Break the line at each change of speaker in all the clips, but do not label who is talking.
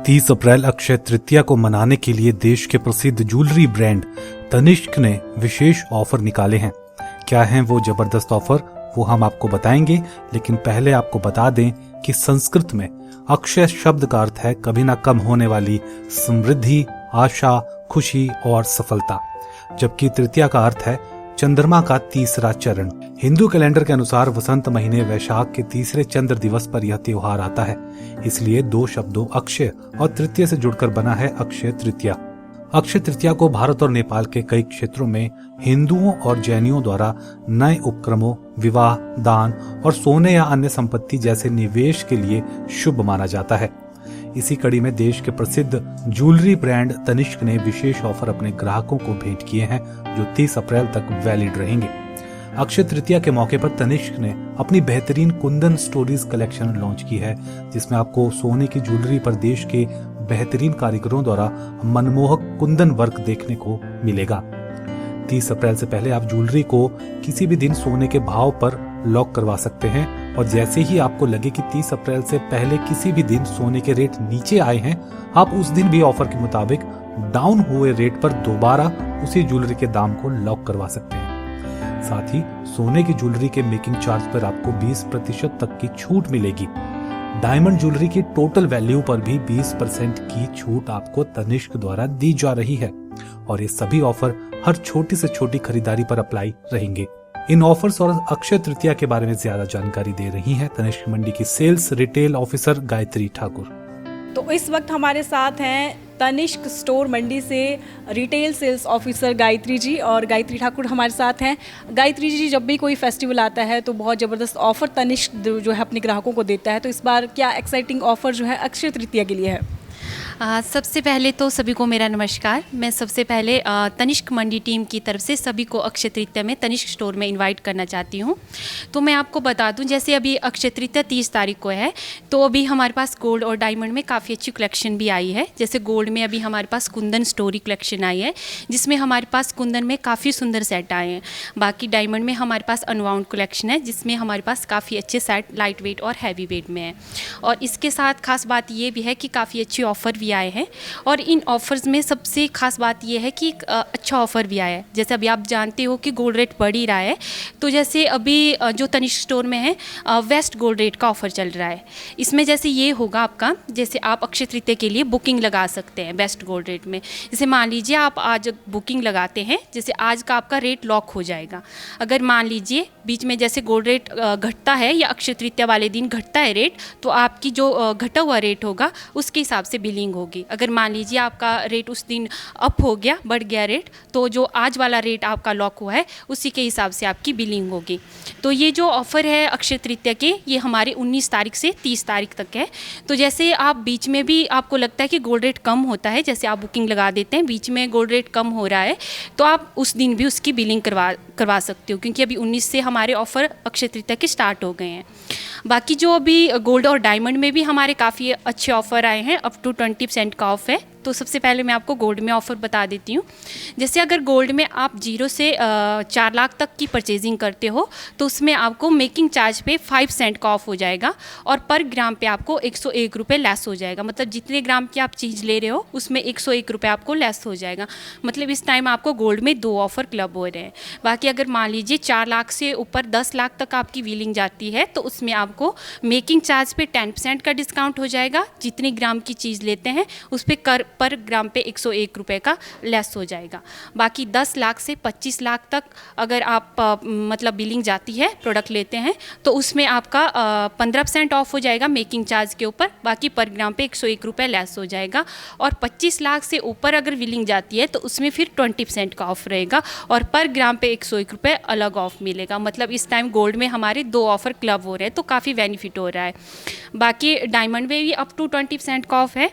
30 अप्रैल अक्षय तृतीया को मनाने के लिए देश के प्रसिद्ध ज्वेलरी ब्रांड तनिष्क ने विशेष ऑफर निकाले हैं। क्या हैं वो जबरदस्त ऑफर, वो हम आपको बताएंगे, लेकिन पहले आपको बता दें कि संस्कृत में अक्षय शब्द का अर्थ है कभी ना कम होने वाली समृद्धि, आशा, खुशी और सफलता, जबकि तृतीया का अर्थ है चंद्रमा का तीसरा चरण। हिंदू कैलेंडर के अनुसार वसंत महीने वैशाख के तीसरे चंद्र दिवस पर यह त्योहार आता है, इसलिए दो शब्दों अक्षय और तृतीय से जुड़कर बना है अक्षय तृतीया। अक्षय तृतीया को भारत और नेपाल के कई क्षेत्रों में हिंदुओं और जैनियों द्वारा नए उपक्रमों, विवाह, दान और सोने या अन्य संपत्ति जैसे निवेश के लिए शुभ माना जाता है। इसी कड़ी में देश के प्रसिद्ध ज्वेलरी ब्रांड तनिष्क ने विशेष ऑफर अपने ग्राहकों को भेंट किए हैं, जो 30 अप्रैल तक वैलिड रहेंगे। अक्षय तृतीया के मौके पर तनिष्क ने अपनी बेहतरीन कुंदन स्टोरीज कलेक्शन लॉन्च की है, जिसमें आपको सोने की ज्वेलरी पर देश के बेहतरीन कारीगरों द्वारा मनमोहक कुंदन वर्क देखने को मिलेगा। 30 अप्रैल से पहले आप ज्वेलरी को किसी भी दिन सोने के भाव पर लॉक करवा सकते हैं, और जैसे ही आपको लगे कि 30 अप्रैल से पहले किसी भी दिन सोने के रेट नीचे आए हैं, आप उस दिन भी ऑफर के मुताबिक डाउन हुए रेट पर दोबारा उसी ज्वेलरी के दाम को लॉक करवा सकते हैं। साथ ही सोने की ज्वेलरी के मेकिंग चार्ज पर आपको 20% तक की छूट मिलेगी। डायमंड ज्वेलरी की टोटल वैल्यू पर भी 20% की छूट आपको तनिष्क द्वारा दी जा रही है, और ये सभी ऑफर हर छोटी से छोटी खरीदारी पर अप्लाई रहेंगे। इन ऑफर्स और अक्षय तृतीया के बारे में ज्यादा जानकारी दे रही हैं तनिष्क मंडी की sales retail officer Gayatri Thakur.
तो इस वक्त हमारे साथ हैं तनिष्क स्टोर मंडी से retail sales officer Gayatri ji, और गायत्री ठाकुर हमारे साथ हैं। गायत्री जी, जब भी कोई फेस्टिवल आता है तो बहुत ज़बरदस्त ऑफर तनिष्क जो है अपने ग्राहकों को देता है, तो इस बार क्या एक्साइटिंग ऑफर जो है अक्षय तृतीया के लिए है?
सबसे पहले तो सभी को मेरा नमस्कार। मैं सबसे पहले तनिष्क मंडी टीम की तरफ से सभी को अक्षय तृतीया में तनिष्क स्टोर में इनवाइट करना चाहती हूँ। तो मैं आपको बता दूँ, जैसे अभी अक्षय तृतीया 30 तारीख को है, तो अभी हमारे पास गोल्ड और डायमंड में काफ़ी अच्छी कलेक्शन भी आई है। जैसे गोल्ड में अभी हमारे पास कुंदन स्टोरी कलेक्शन आई है, जिसमें हमारे पास कुंदन में काफ़ी सुंदर सेट आए हैं। बाकी डायमंड में हमारे पास अनवाउंड कलेक्शन है, जिसमें हमारे पास काफ़ी अच्छे सेट लाइट वेट और हैवी वेट में है। और इसके साथ खास बात ये भी है कि काफ़ी अच्छे ऑफर भी आए हैं, और इन ऑफर्स में सबसे खास बात यह है कि अच्छा ऑफ़र भी आया है। जैसे अभी आप जानते हो कि गोल्ड रेट बढ़ ही रहा है, तो जैसे अभी जो तनिष्क स्टोर में है वेस्ट गोल्ड रेट का ऑफ़र चल रहा है। इसमें जैसे ये होगा आपका, जैसे आप अक्षय तृतीया के लिए बुकिंग लगा सकते हैं बेस्ट गोल्ड रेट में। जैसे मान लीजिए आप आज बुकिंग लगाते हैं, जैसे आज का आपका रेट लॉक हो जाएगा। अगर मान लीजिए बीच में जैसे गोल्ड रेट घटता है या अक्षय तृतीया वाले दिन घटता है रेट, तो आपकी जो घटा हुआ रेट होगा उसके हिसाब से बिलिंग होगी। अगर मान लीजिए आपका रेट उस दिन अप हो गया, बढ़ गया रेट, तो जो आज वाला रेट आपका लॉक हुआ है उसी के हिसाब से आपकी बिलिंग होगी। तो ये जो ऑफ़र है अक्षय तृतीया के, ये हमारे 19 तारीख से 30 तारीख तक है। तो जैसे आप बीच में भी आपको लगता है कि गोल्ड रेट कम होता है, जैसे आप बुकिंग लगा देते हैं, बीच में गोल्ड रेट कम हो रहा है, तो आप उस दिन भी उसकी बिलिंग करवा सकते हो, क्योंकि अभी 19 से हमारे ऑफ़र अक्षय तृतीया के स्टार्ट हो गए हैं। बाकी जो अभी गोल्ड और डायमंड में भी हमारे काफ़ी अच्छे ऑफ़र आए हैं, अप टू 20% का ऑफ है। तो सबसे पहले मैं आपको गोल्ड में ऑफ़र बता देती हूँ। जैसे अगर गोल्ड में आप 0 से 4 लाख तक की परचेजिंग करते हो, तो उसमें आपको मेकिंग चार्ज पे 5 सेंट का ऑफ हो जाएगा, और पर ग्राम पे आपको 101 रुपये लेस हो जाएगा। मतलब जितने ग्राम की आप चीज़ ले रहे हो उसमें 101 रुपये आपको लेस हो जाएगा। मतलब इस टाइम आपको गोल्ड में 2 ऑफ़र क्लब हो रहे हैं। बाकी अगर मान लीजिए 4 लाख से ऊपर 10 लाख तक आपकी व्हीलिंग जाती है, तो उसमें आपको मेकिंग चार्ज पे 10% का डिस्काउंट हो जाएगा। जितनी ग्राम की चीज़ लेते हैं उस पर पर ग्राम पे 101 रुपये का लेस हो जाएगा। बाकी 10 लाख से 25 लाख तक अगर आप मतलब बिलिंग जाती है, प्रोडक्ट लेते हैं, तो उसमें आपका 15% ऑफ हो जाएगा मेकिंग चार्ज के ऊपर। बाकी पर ग्राम पे 101 रुपये लेस हो जाएगा। और 25 लाख से ऊपर अगर बिलिंग जाती है, तो उसमें फिर 20% का ऑफ रहेगा, और पर ग्राम पे 101 रुपये अलग ऑफ मिलेगा। मतलब इस टाइम गोल्ड में हमारे 2 ऑफ़र क्लब हो रहे हैं, तो काफ़ी बेनिफिट हो रहा है। बाकी डायमंड में भी अप टू 20% का ऑफ है।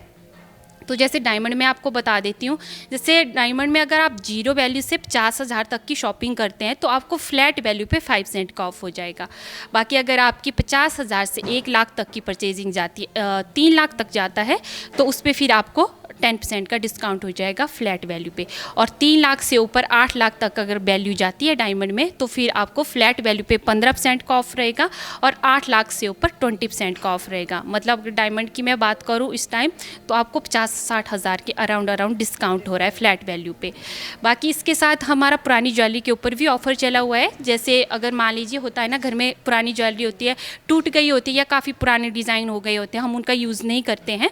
तो जैसे डायमंड में आपको बता देती हूँ, जैसे डायमंड में अगर आप 0 वैल्यू से 50,000 तक की शॉपिंग करते हैं, तो आपको फ्लैट वैल्यू पे 5 सेंट का ऑफ हो जाएगा। बाकी अगर आपकी 50,000 से 1 लाख तक की परचेजिंग जाती है, 3 लाख तक जाता है, तो उस पर फिर आपको 10% का डिस्काउंट हो जाएगा फ्लैट वैल्यू पे। और 3 लाख से ऊपर 8 लाख तक अगर वैल्यू जाती है डायमंड में तो फिर आपको फ्लैट वैल्यू पे 15% का ऑफ रहेगा और 8 लाख से ऊपर 20% का ऑफ रहेगा। मतलब अगर डायमंड की मैं बात करूँ इस टाइम तो आपको 50-60 हज़ार के अराउंड डिस्काउंट हो रहा है फ्लैट वैल्यू पे। बाकी इसके साथ हमारा पुरानी ज्वेलरी के ऊपर भी ऑफर चला हुआ है। जैसे अगर मान लीजिए होता है ना, घर में पुरानी ज्वेलरी होती है, टूट गई होती है या काफ़ी पुराने डिज़ाइन हो गए होते हैं, हम उनका यूज़ नहीं करते हैं,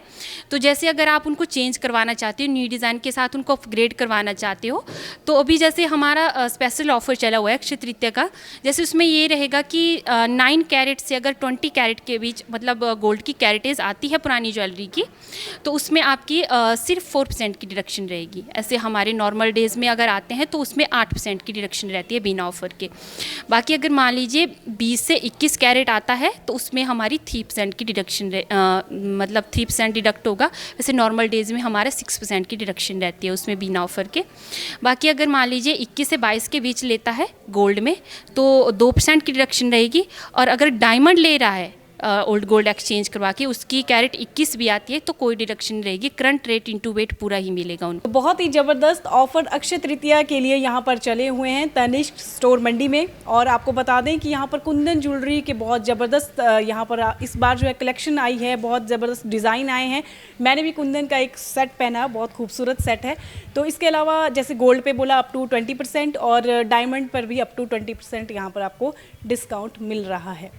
तो जैसे अगर आप उनको चेंज करवाना चाहते हो, न्यू डिज़ाइन के साथ उनको अपग्रेड करवाना चाहते हो, तो अभी जैसे हमारा स्पेशल ऑफर चला हुआ है अक्षय तृतीया का। जैसे उसमें ये रहेगा कि 9 कैरेट से अगर 20 कैरेट के बीच मतलब गोल्ड की कैरेटेज आती है पुरानी ज्वेलरी की, तो उसमें आपकी सिर्फ 4% की डिडक्शन रहेगी। ऐसे हमारे नॉर्मल डेज़ में अगर आते हैं तो उसमें 8% की डिडक्शन रहती है बिना ऑफर के। बाकी अगर मान लीजिए 20 से 21 कैरेट आता है तो उसमें हमारी 3% की डिडक्शन मतलब 3% डिडक्ट होगा। वैसे नॉर्मल डेज़ में हमारे 6% की डिडक्शन रहती है उसमें बिना ऑफर के। बाकी अगर मान लीजिए 21 से 22 के बीच लेता है गोल्ड में तो 2% की डिडक्शन रहेगी। और अगर डायमंड ले रहा है ओल्ड गोल्ड एक्सचेंज करवा के, उसकी कैरेट 21 भी आती है तो कोई डिडक्शन रहेगी, करंट रेट इंटू वेट पूरा ही मिलेगा उनको।
बहुत ही ज़बरदस्त ऑफर अक्षय तृतीया के लिए यहाँ पर चले हुए हैं तनिष्क स्टोर मंडी में। और आपको बता दें कि यहाँ पर कुंदन ज्वेलरी के बहुत ज़बरदस्त यहाँ पर इस बार जो है कलेक्शन आई है, बहुत ज़बरदस्त डिज़ाइन आए हैं। मैंने भी कुंदन का एक सेट पहना, बहुत खूबसूरत सेट है। तो इसके अलावा जैसे गोल्ड पे बोला अप टू 20% और डायमंड पर भी अप टू 20% यहाँ पर आपको डिस्काउंट मिल रहा है।